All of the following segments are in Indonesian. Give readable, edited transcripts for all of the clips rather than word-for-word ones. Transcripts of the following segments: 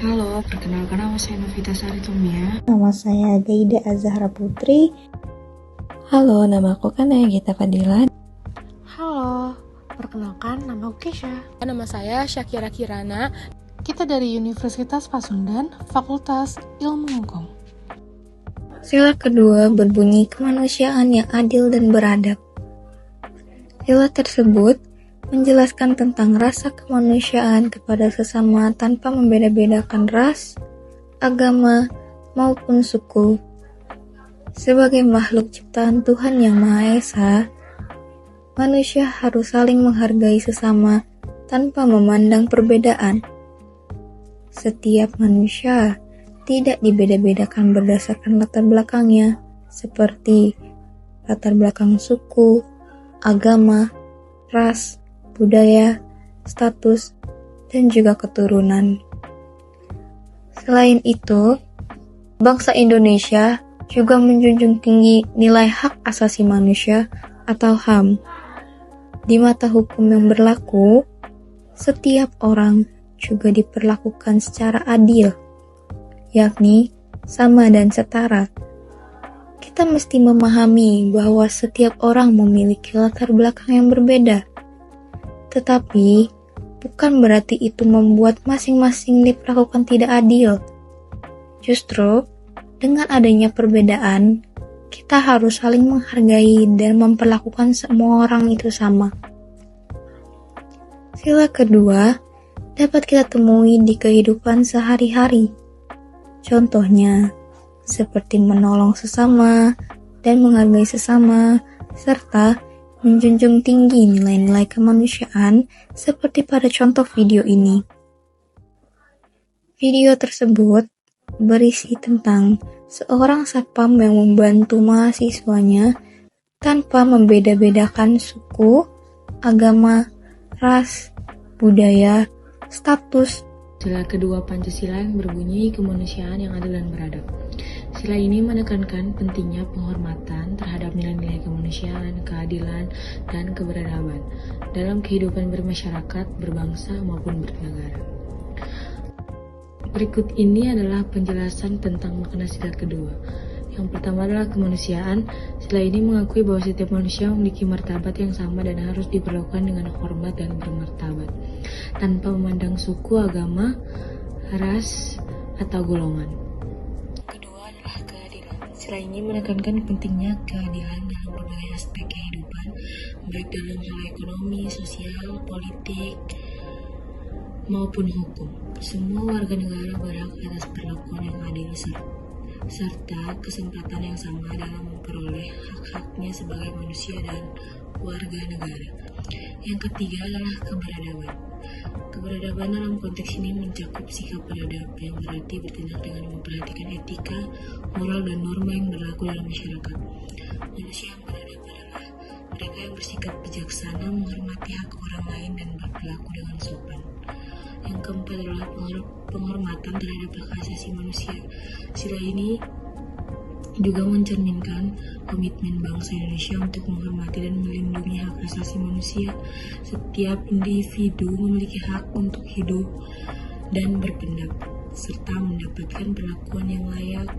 Halo, perkenalkan nama saya Novita Sari Tumia. Nama saya Gaida Azahra Putri. Halo, nama aku Kanaya Gita Fadila. Halo, perkenalkan nama aku Kesha. Nama saya Syakira Kirana. Kita dari Universitas Pasundan, Fakultas Ilmu Hukum. Sila kedua berbunyi kemanusiaan yang adil dan beradab. Sila tersebut menjelaskan tentang rasa kemanusiaan kepada sesama tanpa membeda-bedakan ras, agama, maupun suku. Sebagai makhluk ciptaan Tuhan Yang Maha Esa, manusia harus saling menghargai sesama tanpa memandang perbedaan. Setiap manusia tidak dibeda-bedakan berdasarkan latar belakangnya, seperti latar belakang suku, agama, ras, budaya, status, dan juga keturunan. Selain itu, bangsa Indonesia juga menjunjung tinggi nilai hak asasi manusia atau HAM. Di mata hukum yang berlaku, setiap orang juga diperlakukan secara adil, yakni sama dan setara. Kita mesti memahami bahwa setiap orang memiliki latar belakang yang berbeda. Tetapi, bukan berarti itu membuat masing-masing diperlakukan tidak adil. Justru, dengan adanya perbedaan, kita harus saling menghargai dan memperlakukan semua orang itu sama. Sila kedua dapat kita temui di kehidupan sehari-hari. Contohnya, seperti menolong sesama dan menghargai sesama, serta menjunjung tinggi nilai-nilai kemanusiaan seperti pada contoh video ini. Video tersebut berisi tentang seorang satpam yang membantu mahasiswanya tanpa membeda-bedakan suku, agama, ras, budaya, status. Sila kedua Pancasila yang berbunyi kemanusiaan yang adil dan beradab. Sila ini menekankan pentingnya penghormatan terhadap nilai-nilai kemanusiaan, keadilan, dan keberadaban dalam kehidupan bermasyarakat, berbangsa, maupun bernegara. Berikut ini adalah penjelasan tentang makna sila kedua. Yang pertama adalah kemanusiaan. Sila ini mengakui bahwa setiap manusia memiliki martabat yang sama dan harus diperlakukan dengan hormat dan bermartabat, tanpa memandang suku, agama, ras, atau golongan. Kedua adalah keadilan. Sila ini menekankan pentingnya keadilan dalam berbagai aspek kehidupan, baik dalam hal ekonomi, sosial, politik, maupun hukum. Semua warga negara berhak atas perlakuan yang adil serta kesempatan yang sama dalam memperoleh hak-haknya sebagai manusia dan warga negara. Yang ketiga adalah keberadaban. Keberadaban dalam konteks ini mencakup sikap beradab yang berarti bertindak dengan memperhatikan etika, moral, dan norma yang berlaku dalam masyarakat. Manusia yang beradab adalah mereka yang bersikap bijaksana, menghormati hak orang lain, dan berperilaku dengan sopan. Yang keempat adalah penghormatan terhadap hak asasi manusia. Sila ini juga mencerminkan komitmen bangsa Indonesia untuk menghormati dan melindungi hak asasi manusia. Setiap individu memiliki hak untuk hidup dan berpendapat, serta mendapatkan perlakuan yang layak.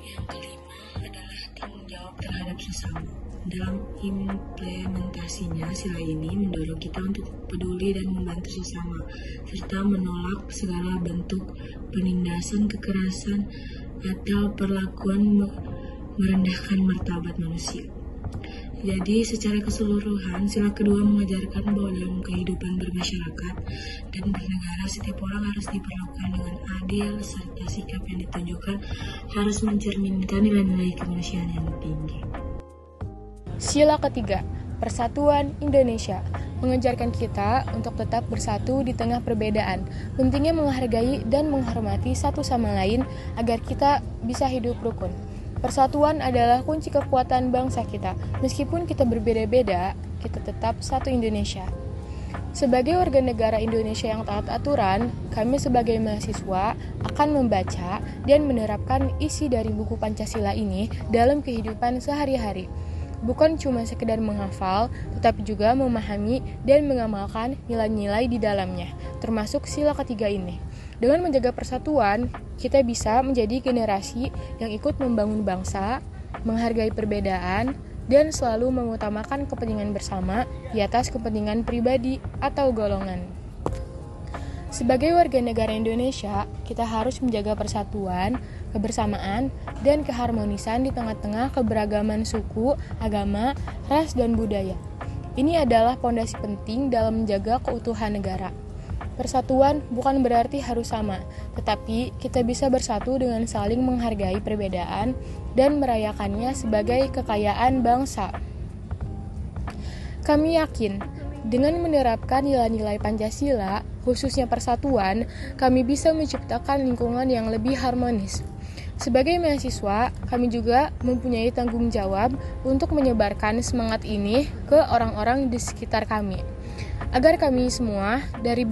Yang kelima adalah tanggung jawab terhadap sesama. Dalam implementasinya, sila ini mendorong kita untuk peduli dan membantu sesama, serta menolak segala bentuk penindasan, kekerasan, atau perlakuan merendahkan martabat manusia. Jadi, secara keseluruhan, sila kedua mengajarkan bahwa dalam kehidupan bermasyarakat dan bernegara, setiap orang harus diperlakukan dengan adil, serta sikap yang ditunjukkan harus mencerminkan nilai-nilai kemanusiaan yang tinggi. Sila ketiga, Persatuan Indonesia, mengajarkan kita untuk tetap bersatu di tengah perbedaan. Pentingnya menghargai dan menghormati satu sama lain agar kita bisa hidup rukun. Persatuan adalah kunci kekuatan bangsa kita. Meskipun kita berbeda-beda, kita tetap satu Indonesia. Sebagai warga negara Indonesia yang taat aturan, kami sebagai mahasiswa akan membaca dan menerapkan isi dari buku Pancasila ini dalam kehidupan sehari-hari. bukan cuma sekedar menghafal, tetapi juga memahami dan mengamalkan nilai-nilai di dalamnya. termasuk sila ketiga ini. Dengan menjaga persatuan, kita bisa menjadi generasi yang ikut membangun bangsa, menghargai perbedaan, dan selalu mengutamakan kepentingan bersama di atas kepentingan pribadi atau golongan. Sebagai warga negara Indonesia, kita harus menjaga persatuan, kebersamaan, dan keharmonisan di tengah-tengah keberagaman suku, agama, ras, dan budaya. Ini adalah fondasi penting dalam menjaga keutuhan negara. Persatuan bukan berarti harus sama, tetapi kita bisa bersatu dengan saling menghargai perbedaan dan merayakannya sebagai kekayaan bangsa. Kami yakin, dengan menerapkan nilai-nilai Pancasila, khususnya persatuan, kami bisa menciptakan lingkungan yang lebih harmonis. Sebagai mahasiswa, kami juga mempunyai tanggung jawab untuk menyebarkan semangat ini ke orang-orang di sekitar kami, agar kami semua dari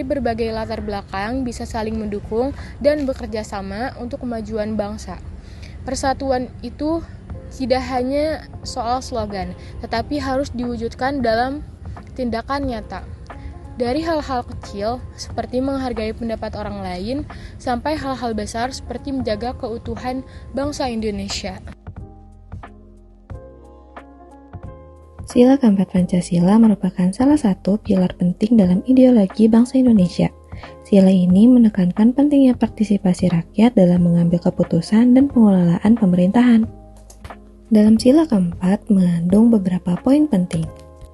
berbagai latar belakang bisa saling mendukung dan bekerja sama untuk kemajuan bangsa. Persatuan itu tidak hanya soal slogan, tetapi harus diwujudkan dalam tindakan nyata. Dari hal-hal kecil seperti menghargai pendapat orang lain, sampai hal-hal besar seperti menjaga keutuhan bangsa Indonesia. Sila keempat Pancasila merupakan salah satu pilar penting dalam ideologi bangsa Indonesia. Sila ini menekankan pentingnya partisipasi rakyat dalam mengambil keputusan dan pengelolaan pemerintahan. Dalam sila keempat mengandung beberapa poin penting.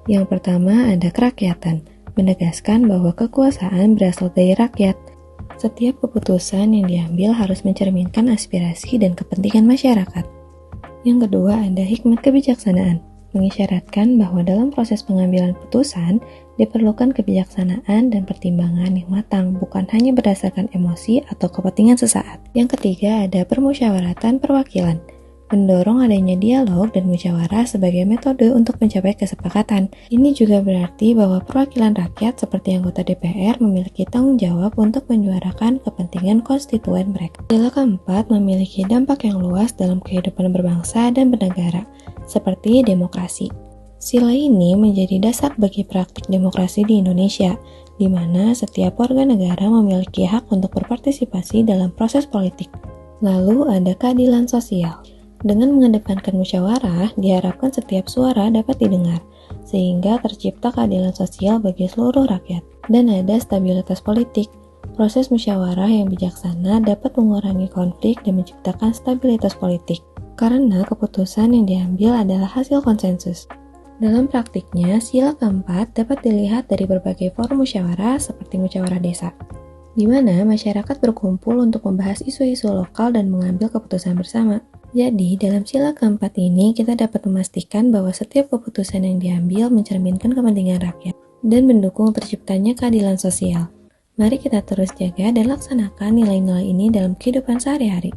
Yang pertama ada kerakyatan, menegaskan bahwa kekuasaan berasal dari rakyat. Setiap keputusan yang diambil harus mencerminkan aspirasi dan kepentingan masyarakat. Yang kedua ada hikmat kebijaksanaan, mengisyaratkan bahwa dalam proses pengambilan putusan diperlukan kebijaksanaan dan pertimbangan yang matang, bukan hanya berdasarkan emosi atau kepentingan sesaat. Yang ketiga ada permusyawaratan perwakilan, mendorong adanya dialog dan musyawarah sebagai metode untuk mencapai kesepakatan. Ini juga berarti bahwa perwakilan rakyat seperti anggota DPR memiliki tanggung jawab untuk menyuarakan kepentingan konstituen mereka. Sila keempat memiliki dampak yang luas dalam kehidupan berbangsa dan bernegara, seperti demokrasi. Sila ini menjadi dasar bagi praktik demokrasi di Indonesia, di mana setiap warga negara memiliki hak untuk berpartisipasi dalam proses politik. Lalu ada keadilan sosial. Dengan mengedepankan musyawarah, diharapkan setiap suara dapat didengar, sehingga tercipta keadilan sosial bagi seluruh rakyat. Dan ada stabilitas politik. Proses musyawarah yang bijaksana dapat mengurangi konflik dan menciptakan stabilitas politik, karena keputusan yang diambil adalah hasil konsensus. Dalam praktiknya, sila keempat dapat dilihat dari berbagai forum musyawarah seperti musyawarah desa, di mana masyarakat berkumpul untuk membahas isu-isu lokal dan mengambil keputusan bersama. Jadi, dalam sila keempat ini kita dapat memastikan bahwa setiap keputusan yang diambil mencerminkan kepentingan rakyat dan mendukung terciptanya keadilan sosial. Mari kita terus jaga dan laksanakan nilai-nilai ini dalam kehidupan sehari-hari.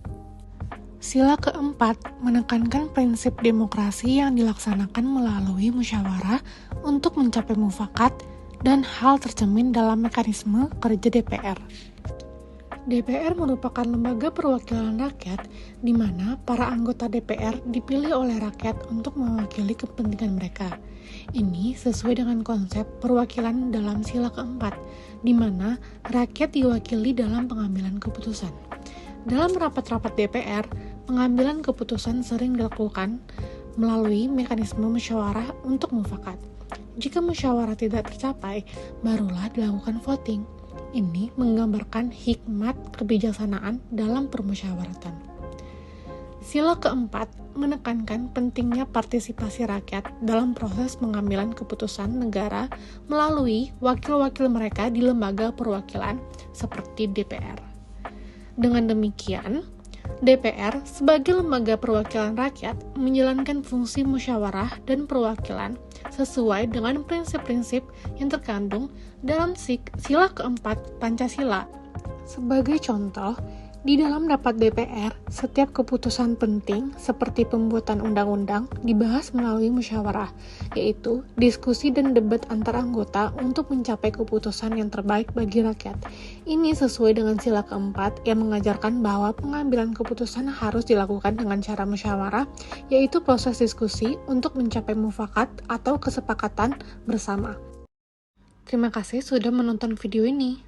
Sila keempat menekankan prinsip demokrasi yang dilaksanakan melalui musyawarah untuk mencapai mufakat dan hal tercermin dalam mekanisme kerja DPR. DPR merupakan lembaga perwakilan rakyat di mana para anggota DPR dipilih oleh rakyat untuk mewakili kepentingan mereka. Ini sesuai dengan konsep perwakilan dalam sila keempat, di mana rakyat diwakili dalam pengambilan keputusan. Dalam rapat-rapat DPR, pengambilan keputusan sering dilakukan melalui mekanisme musyawarah untuk mufakat. Jika musyawarah tidak tercapai, barulah dilakukan voting. Ini menggambarkan hikmat kebijaksanaan dalam permusyawaratan. Sila keempat menekankan pentingnya partisipasi rakyat dalam proses pengambilan keputusan negara melalui wakil-wakil mereka di lembaga perwakilan seperti DPR. Dengan demikian, DPR sebagai lembaga perwakilan rakyat menjalankan fungsi musyawarah dan perwakilan sesuai dengan prinsip-prinsip yang terkandung dalam sila keempat Pancasila. Sebagai contoh, di dalam rapat DPR, setiap keputusan penting seperti pembuatan undang-undang dibahas melalui musyawarah, yaitu diskusi dan debat antar anggota untuk mencapai keputusan yang terbaik bagi rakyat. Ini sesuai dengan sila keempat yang mengajarkan bahwa pengambilan keputusan harus dilakukan dengan cara musyawarah, yaitu proses diskusi untuk mencapai mufakat atau kesepakatan bersama. Terima kasih sudah menonton video ini.